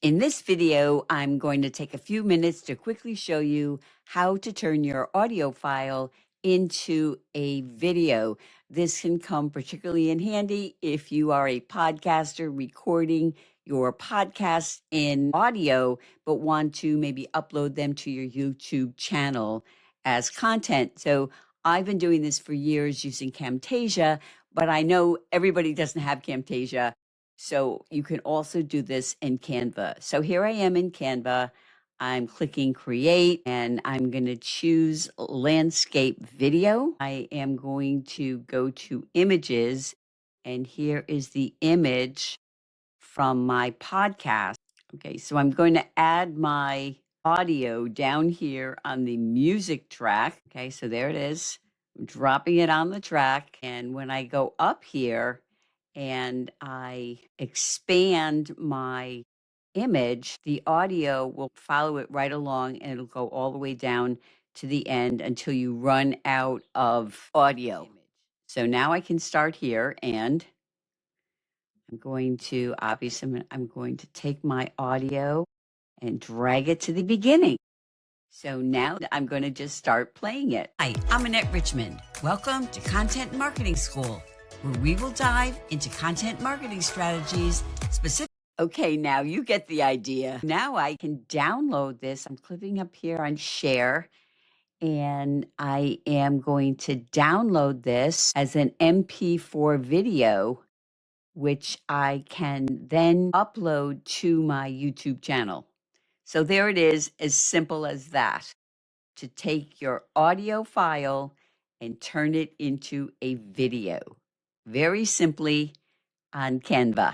In this video, I'm going to take a few minutes to quickly show you how to turn your audio file into a video. This can come particularly in handy if you are a podcaster recording your podcast in audio, but want to maybe upload them to your YouTube channel as content. So I've been doing this for years using Camtasia, but I know everybody doesn't have Camtasia. So you can also do this in Canva. So here I am in Canva. I'm clicking create and I'm going to choose landscape video. I am going to go to images and here is the image from my podcast. Okay, so I'm going to add my audio down here on the music track. Okay, so there it is. I'm dropping it on the track. And when I go up here, and I expand my image, the audio will follow it right along and it'll go all the way down to the end until you run out of audio. So now I can start here and I'm going to, obviously, I'm going to take my audio and drag it to the beginning. So now I'm going to just start playing it. Hi, I'm Annette Richmond. Welcome to Content Marketing School, where we will dive into content marketing strategies specific. Okay, now you get the idea. Now I can download this. I'm clicking up here on share, and I am going to download this as an MP4 video, which I can then upload to my YouTube channel. So there it is, as simple as that, to take your audio file and turn it into a video very simply on Canva.